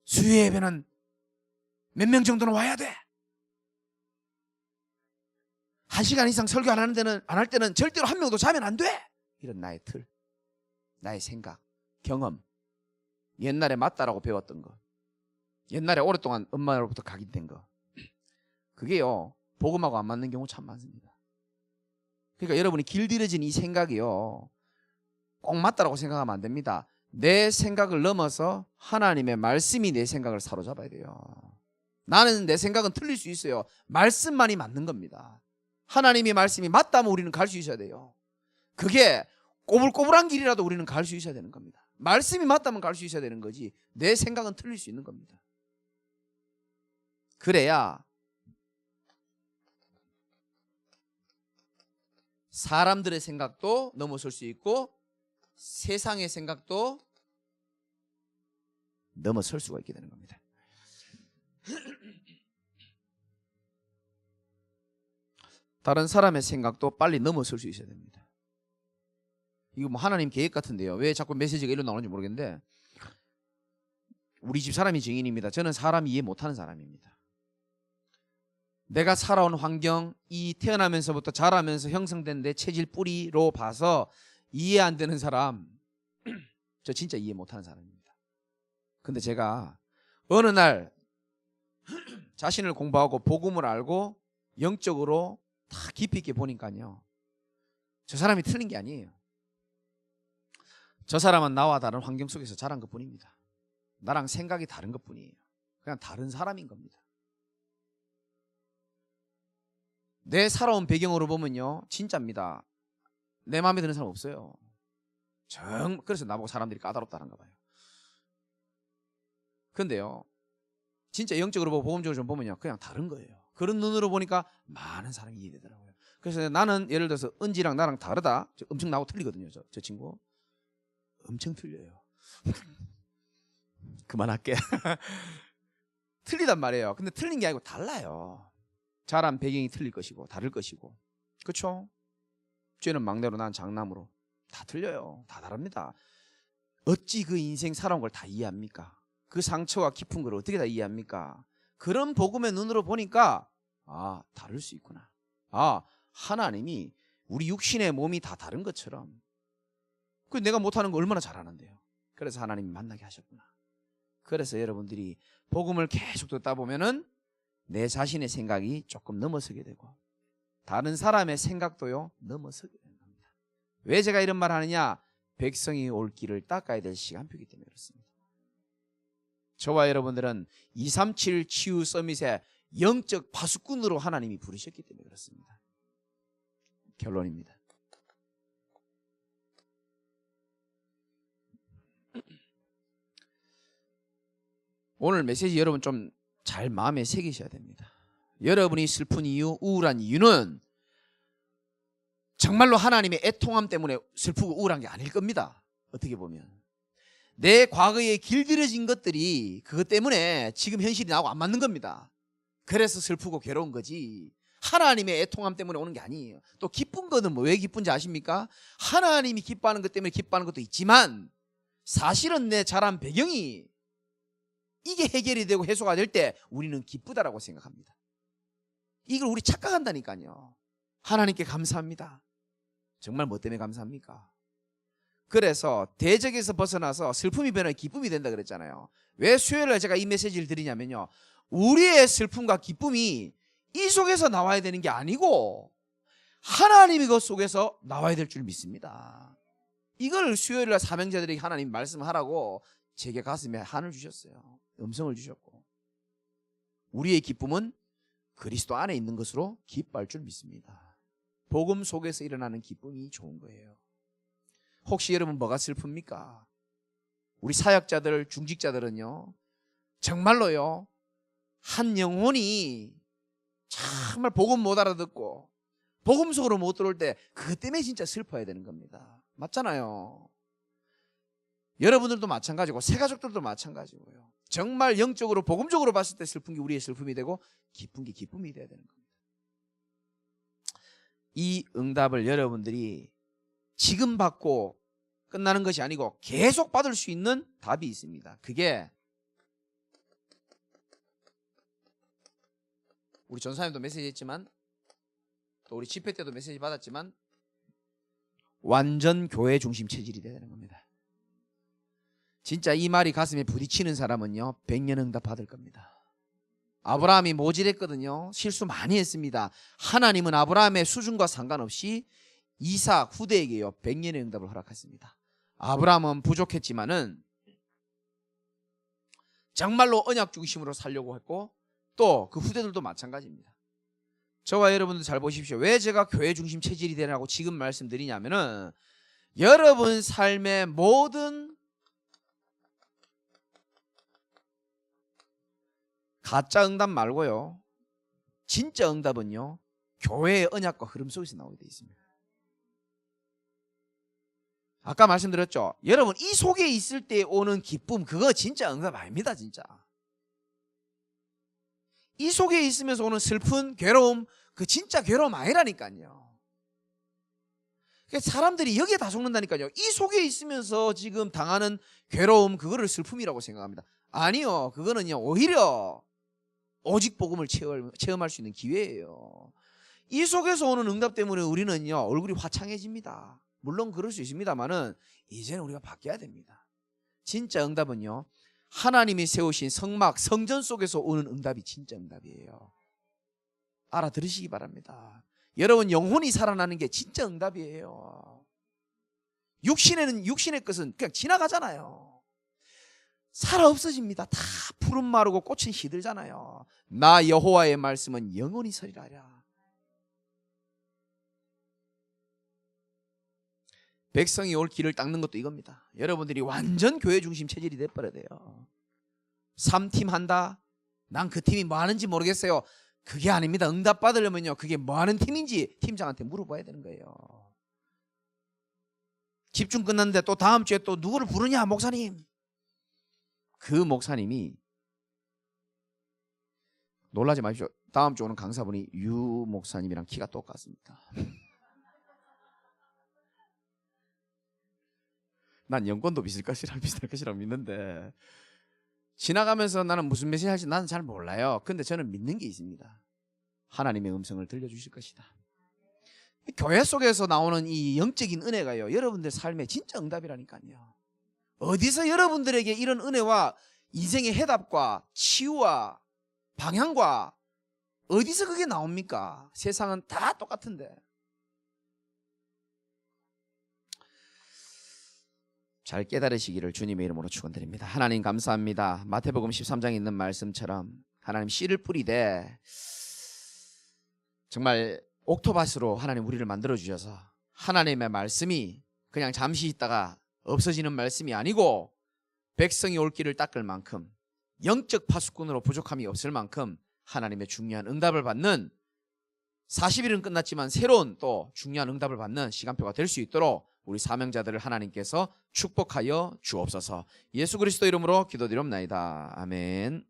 [SPEAKER 1] 수요 예배는 몇 명 정도는 와야 돼. 1시간 이상 설교 안 할 때는 절대로 한 명도 자면 안 돼. 이런 나의 틀, 나의 생각, 경험. 옛날에 맞다라고 배웠던 거, 옛날에 오랫동안 엄마로부터 각인된 거, 그게요 복음하고 안 맞는 경우 참 많습니다. 그러니까 여러분이 길들여진 이 생각이요 꼭 맞다라고 생각하면 안 됩니다. 내 생각을 넘어서 하나님의 말씀이 내 생각을 사로잡아야 돼요. 나는 내 생각은 틀릴 수 있어요. 말씀만이 맞는 겁니다. 하나님의 말씀이 맞다면 우리는 갈 수 있어야 돼요. 그게 꼬불꼬불한 길이라도 우리는 갈 수 있어야 되는 겁니다. 말씀이 맞다면 갈 수 있어야 되는 거지 내 생각은 틀릴 수 있는 겁니다. 그래야 사람들의 생각도 넘어설 수 있고 세상의 생각도 넘어설 수가 있게 되는 겁니다. 다른 사람의 생각도 빨리 넘어설 수 있어야 됩니다. 이거 뭐 하나님 계획 같은데요. 왜 자꾸 메시지가 이리로 나오는지 모르겠는데 우리 집 사람이 증인입니다. 저는 사람 이해 못하는 사람입니다. 내가 살아온 환경, 이 태어나면서부터 자라면서 형성된 내 체질 뿌리로 봐서 이해 안 되는 사람, 저 진짜 이해 못하는 사람입니다. 근데 제가 어느 날 자신을 공부하고 복음을 알고 영적으로 다 깊이 있게 보니까요, 저 사람이 틀린 게 아니에요. 저 사람은 나와 다른 환경 속에서 자란 것뿐입니다. 나랑 생각이 다른 것뿐이에요. 그냥 다른 사람인 겁니다. 내 살아온 배경으로 보면요 진짜입니다. 내 마음에 드는 사람 없어요. 그래서 나보고 사람들이 까다롭다는가 봐요. 근데요 진짜 영적으로 보고 복음적으로 좀 보면요 그냥 다른 거예요. 그런 눈으로 보니까 많은 사람이 이해되더라고요. 그래서 나는 예를 들어서 은지랑 나랑 다르다, 엄청 나하고 틀리거든요. 저 친구 엄청 틀려요. 그만할게. 틀리단 말이에요. 근데 틀린 게 아니고 달라요. 자란 배경이 틀릴 것이고 다를 것이고, 그렇죠? 쟤는 막내로 난 장남으로 다 틀려요. 다 다릅니다. 어찌 그 인생 살아온 걸 다 이해합니까? 그 상처가 깊은 걸 어떻게 다 이해합니까? 그런 복음의 눈으로 보니까 아 다를 수 있구나. 아 하나님이 우리 육신의 몸이 다 다른 것처럼 그 내가 못하는 거 얼마나 잘하는데요. 그래서 하나님이 만나게 하셨구나. 그래서 여러분들이 복음을 계속 듣다 보면은 내 자신의 생각이 조금 넘어서게 되고 다른 사람의 생각도요 넘어서게 되는 겁니다. 왜 제가 이런 말 하느냐? 백성이 올 길을 닦아야 될 시간표이기 때문에 그렇습니다. 저와 여러분들은 237 치유 서밋의 영적 파수꾼으로 하나님이 부르셨기 때문에 그렇습니다. 결론입니다. 오늘 메시지 여러분 좀 잘 마음에 새기셔야 됩니다. 여러분이 슬픈 이유, 우울한 이유는 정말로 하나님의 애통함 때문에 슬프고 우울한 게 아닐 겁니다. 어떻게 보면 내 과거에 길들여진 것들이 그것 때문에 지금 현실이 나하고 안 맞는 겁니다. 그래서 슬프고 괴로운 거지 하나님의 애통함 때문에 오는 게 아니에요. 또 기쁜 거는 뭐 왜 기쁜지 아십니까? 하나님이 기뻐하는 것 때문에 기뻐하는 것도 있지만 사실은 내 자란 배경이 이게 해결이 되고 해소가 될 때 우리는 기쁘다라고 생각합니다. 이걸 우리 착각한다니까요. 하나님께 감사합니다. 정말 뭐 때문에 감사합니까? 그래서 대적에서 벗어나서 슬픔이 변해 기쁨이 된다 그랬잖아요. 왜 수요일에 제가 이 메시지를 드리냐면요, 우리의 슬픔과 기쁨이 이 속에서 나와야 되는 게 아니고 하나님이 그 속에서 나와야 될 줄 믿습니다. 이걸 수요일날 사명자들에게 하나님 말씀하라고 제게 가슴에 한을 주셨어요. 음성을 주셨고 우리의 기쁨은 그리스도 안에 있는 것으로 기뻐할 줄 믿습니다. 복음 속에서 일어나는 기쁨이 좋은 거예요. 혹시 여러분 뭐가 슬픕니까? 우리 사역자들, 중직자들은요 정말로요 한 영혼이 정말 복음 못 알아듣고 복음 속으로 못 들어올 때 그것 때문에 진짜 슬퍼야 되는 겁니다. 맞잖아요. 여러분들도 마찬가지고 새가족들도 마찬가지고요. 정말 영적으로 복음적으로 봤을 때 슬픈 게 우리의 슬픔이 되고 기쁜 게 기쁨이 돼야 되는 겁니다. 이 응답을 여러분들이 지금 받고 끝나는 것이 아니고 계속 받을 수 있는 답이 있습니다. 그게 우리 전사님도 메시지 했지만 또 우리 집회 때도 메시지 받았지만 완전 교회 중심 체질이 돼야 되는 겁니다. 진짜 이 말이 가슴에 부딪히는 사람은요 100년 응답 받을 겁니다. 아브라함이 모질했거든요. 실수 많이 했습니다. 하나님은 아브라함의 수준과 상관없이 이삭 후대에게요 100년의 응답을 허락했습니다. 아브라함은 부족했지만은 정말로 언약 중심으로 살려고 했고 또 그 후대들도 마찬가지입니다. 저와 여러분도 잘 보십시오. 왜 제가 교회 중심 체질이 되라고 지금 말씀드리냐면은 여러분 삶의 모든 가짜 응답 말고요 진짜 응답은요 교회의 언약과 흐름 속에서 나오게 되어 있습니다. 아까 말씀드렸죠. 여러분 이 속에 있을 때 오는 기쁨 그거 진짜 응답 아닙니다. 진짜 이 속에 있으면서 오는 슬픈 괴로움 그 진짜 괴로움 아니라니까요. 사람들이 여기에 다 속는다니까요. 이 속에 있으면서 지금 당하는 괴로움 그거를 슬픔이라고 생각합니다. 아니요. 그거는요 오히려 오직 복음을 체험할 수 있는 기회예요. 이 속에서 오는 응답 때문에 우리는요 얼굴이 화창해집니다. 물론 그럴 수 있습니다만은 이제는 우리가 바뀌어야 됩니다. 진짜 응답은요 하나님이 세우신 성막 성전 속에서 오는 응답이 진짜 응답이에요. 알아들으시기 바랍니다. 여러분 영혼이 살아나는 게 진짜 응답이에요. 육신의 것은 그냥 지나가잖아요. 살아 없어집니다. 다 푸른 마르고 꽃은 시들잖아요. 나 여호와의 말씀은 영원히 서리라 하랴. 백성이 올 길을 닦는 것도 이겁니다. 여러분들이 완전 교회 중심 체질이 돼버려야 돼요. 3팀 한다? 난 그 팀이 뭐 하는지 모르겠어요. 그게 아닙니다. 응답 받으려면요 그게 뭐 하는 팀인지 팀장한테 물어봐야 되는 거예요. 집중 끝났는데 또 다음 주에 또 누구를 부르냐 목사님. 그 목사님이 놀라지 마십시오. 다음 주 오는 강사분이 유 목사님이랑 키가 똑같습니다. 난 영권도 비슷할 것이라 믿는데 지나가면서 나는 무슨 메시지 할지 나는 잘 몰라요. 근데 저는 믿는 게 있습니다. 하나님의 음성을 들려주실 것이다. 교회 속에서 나오는 이 영적인 은혜가요 여러분들 삶의 진짜 응답이라니까요. 어디서 여러분들에게 이런 은혜와 인생의 해답과 치유와 방향과 어디서 그게 나옵니까? 세상은 다 똑같은데. 잘 깨달으시기를 주님의 이름으로 축원드립니다. 하나님 감사합니다. 마태복음 13장에 있는 말씀처럼 하나님 씨를 뿌리되 정말 옥토밭으로 하나님 우리를 만들어 주셔서 하나님의 말씀이 그냥 잠시 있다가 없어지는 말씀이 아니고 백성이 올 길을 닦을 만큼 영적 파수꾼으로 부족함이 없을 만큼 하나님의 중요한 응답을 받는 40일은 끝났지만 새로운 또 중요한 응답을 받는 시간표가 될 수 있도록 우리 사명자들을 하나님께서 축복하여 주옵소서. 예수 그리스도 이름으로 기도드리옵나이다. 아멘.